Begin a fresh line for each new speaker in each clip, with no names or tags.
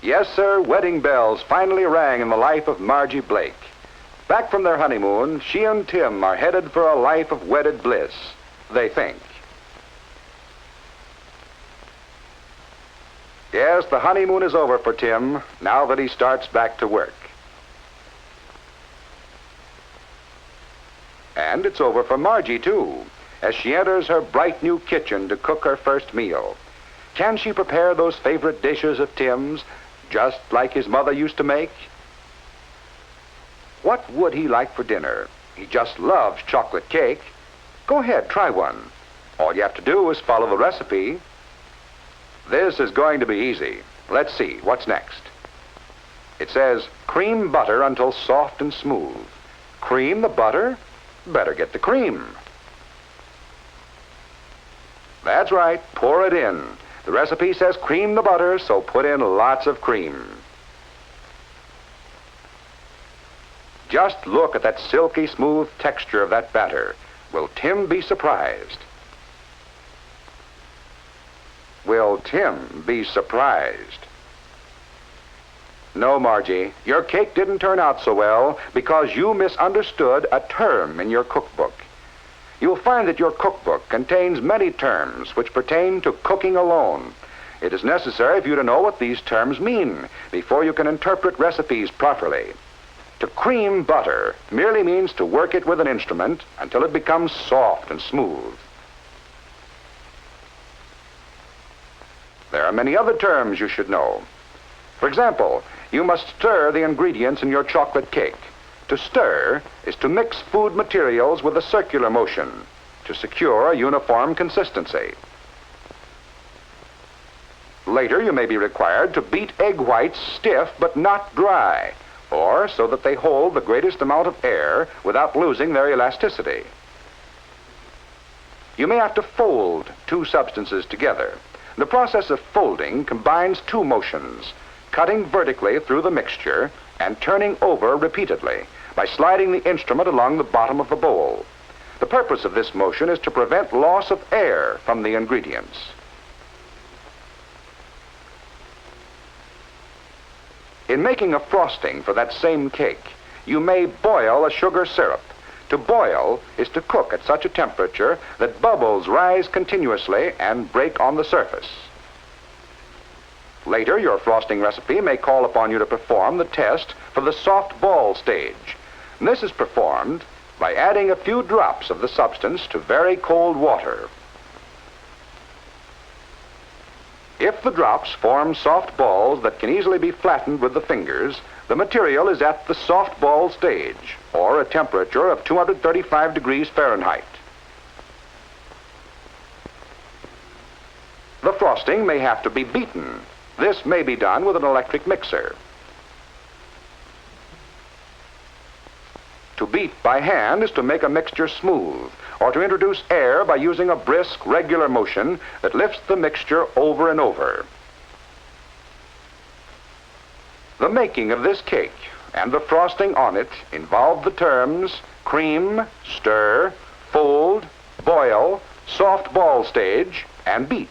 Yes, sir, wedding bells finally rang in the life of Margie Blake. Back from their honeymoon, she and Tim are headed for a life of wedded bliss, they think. Yes, the honeymoon is over for Tim now that he starts back to work. And it's over for Margie, too, as she enters her bright new kitchen to cook her first meal. Can she prepare those favorite dishes of Tim's, just like his mother used to make? What would he like for dinner? He just loves chocolate cake. Go ahead, try one. All you have to do is follow the recipe. This is going to be easy. Let's see, what's next? It says, cream butter until soft and smooth. Cream the butter? Better get the cream. That's right, pour it in. The recipe says cream the butter, so put in lots of cream. Just look at that silky smooth texture of that batter. Will Tim be surprised? Will Tim be surprised? No, Margie, your cake didn't turn out so well because you misunderstood a term in your cookbook. You'll find that your cookbook contains many terms which pertain to cooking alone. It is necessary for you to know what these terms mean before you can interpret recipes properly. To cream butter merely means to work it with an instrument until it becomes soft and smooth. There are many other terms you should know. For example, you must stir the ingredients in your chocolate cake. To stir is to mix food materials with a circular motion to secure a uniform consistency. Later, you may be required to beat egg whites stiff but not dry, or so that they hold the greatest amount of air without losing their elasticity. You may have to fold two substances together. The process of folding combines two motions, cutting vertically through the mixture and turning over repeatedly by sliding the instrument along the bottom of the bowl. The purpose of this motion is to prevent loss of air from the ingredients. In making a frosting for that same cake, you may boil a sugar syrup. To boil is to cook at such a temperature that bubbles rise continuously and break on the surface. Later, your frosting recipe may call upon you to perform the test for the soft ball stage. And this is performed by adding a few drops of the substance to very cold water. If the drops form soft balls that can easily be flattened with the fingers, the material is at the soft ball stage, or a temperature of 235 degrees Fahrenheit. The frosting may have to be beaten. This may be done with an electric mixer. To beat by hand is to make a mixture smooth, or to introduce air by using a brisk, regular motion that lifts the mixture over and over. The making of this cake and the frosting on it involve the terms cream, stir, fold, boil, soft ball stage, and beat.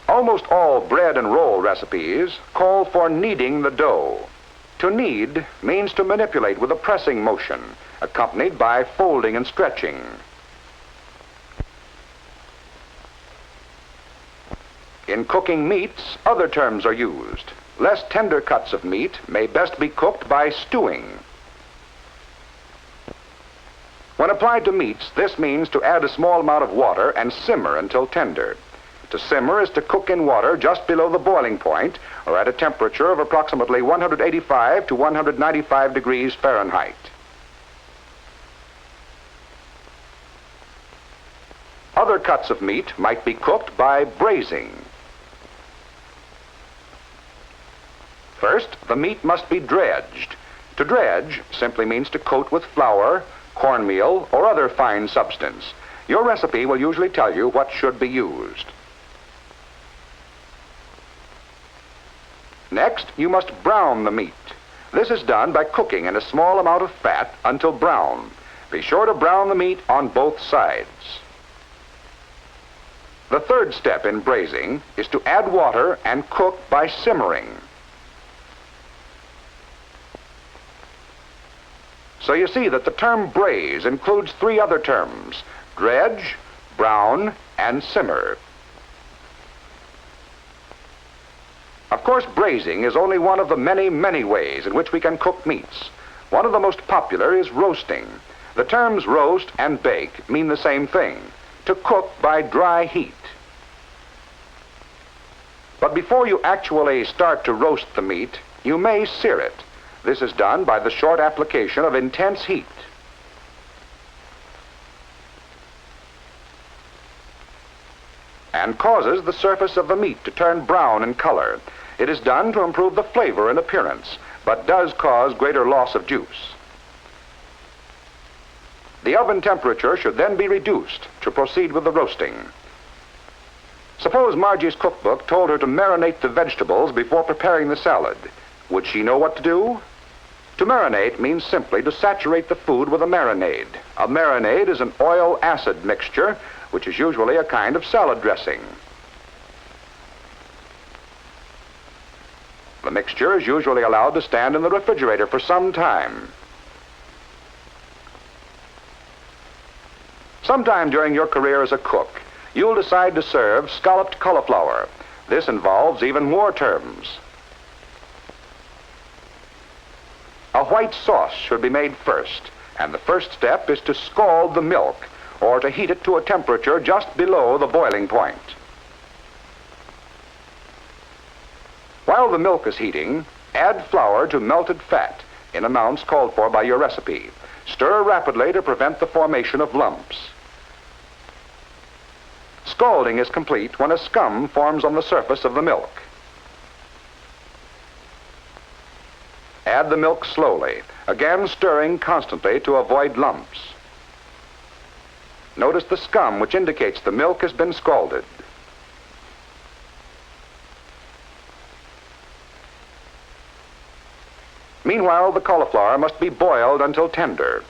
Almost all bread and roll recipes call for kneading the dough. To knead means to manipulate with a pressing motion, accompanied by folding and stretching. In cooking meats, other terms are used. Less tender cuts of meat may best be cooked by stewing. When applied to meats, this means to add a small amount of water and simmer until tender. To simmer is to cook in water just below the boiling point, or at a temperature of approximately 185 to 195 degrees Fahrenheit. Other cuts of meat might be cooked by braising. First, the meat must be dredged. To dredge simply means to coat with flour, cornmeal, or other fine substance. Your recipe will usually tell you what should be used. Next, you must brown the meat. This is done by cooking in a small amount of fat until brown. Be sure to brown the meat on both sides. The third step in braising is to add water and cook by simmering. So you see that the term braise includes three other terms: dredge, brown, and simmer. Of course, braising is only one of the many, many ways in which we can cook meats. One of the most popular is roasting. The terms roast and bake mean the same thing: to cook by dry heat. But before you actually start to roast the meat, you may sear it. This is done by the short application of intense heat. And causes the surface of the meat to turn brown in color. It is done to improve the flavor and appearance, but does cause greater loss of juice. The oven temperature should then be reduced to proceed with the roasting. Suppose Margie's cookbook told her to marinate the vegetables before preparing the salad. Would she know what to do? To marinate means simply to saturate the food with a marinade. A marinade is an oil-acid mixture, which is usually a kind of salad dressing. The mixture is usually allowed to stand in the refrigerator for some time. Sometime during your career as a cook, you'll decide to serve scalloped cauliflower. This involves even more terms. A white sauce should be made first, and the first step is to scald the milk, or to heat it to a temperature just below the boiling point. While the milk is heating, add flour to melted fat in amounts called for by your recipe. Stir rapidly to prevent the formation of lumps. Scalding is complete when a scum forms on the surface of the milk. Add the milk slowly, again stirring constantly to avoid lumps. Notice the scum, which indicates the milk has been scalded. Meanwhile, the cauliflower must be boiled until tender.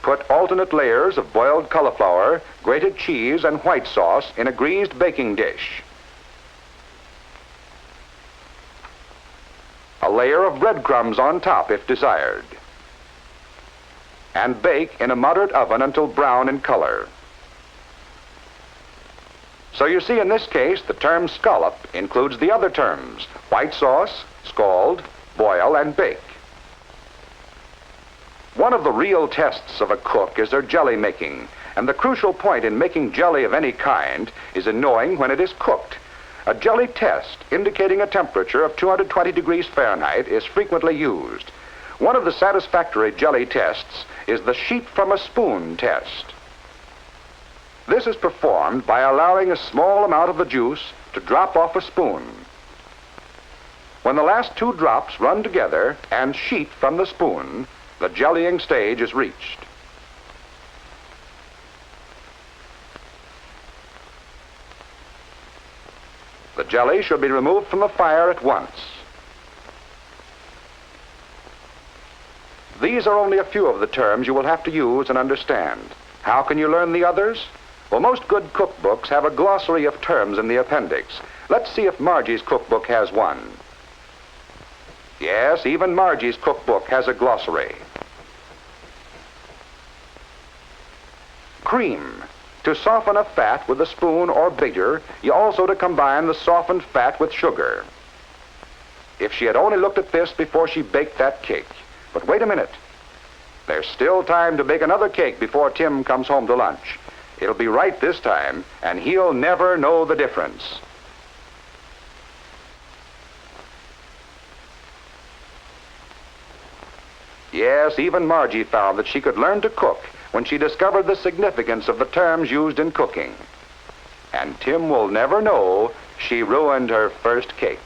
Put alternate layers of boiled cauliflower, grated cheese, and white sauce in a greased baking dish. A layer of breadcrumbs on top if desired. And bake in a moderate oven until brown in color. So you see, in this case, the term scallop includes the other terms: white sauce, scald, boil, and bake. One of the real tests of a cook is their jelly making, and the crucial point in making jelly of any kind is in knowing when it is cooked. A jelly test indicating a temperature of 220 degrees Fahrenheit is frequently used. One of the satisfactory jelly tests is the sheet from a spoon test. This is performed by allowing a small amount of the juice to drop off a spoon. When the last two drops run together and sheet from the spoon, the jellying stage is reached. The jelly should be removed from the fire at once. These are only a few of the terms you will have to use and understand. How can you learn the others? Well, most good cookbooks have a glossary of terms in the appendix. Let's see if Margie's cookbook has one. Yes, even Margie's cookbook has a glossary. Cream. To soften a fat with a spoon or bigger, you also to combine the softened fat with sugar. If she had only looked at this before she baked that cake. But wait a minute. There's still time to bake another cake before Tim comes home to lunch. It'll be right this time, and he'll never know the difference. Yes, even Margie found that she could learn to cook when she discovered the significance of the terms used in cooking. And Tim will never know she ruined her first cake.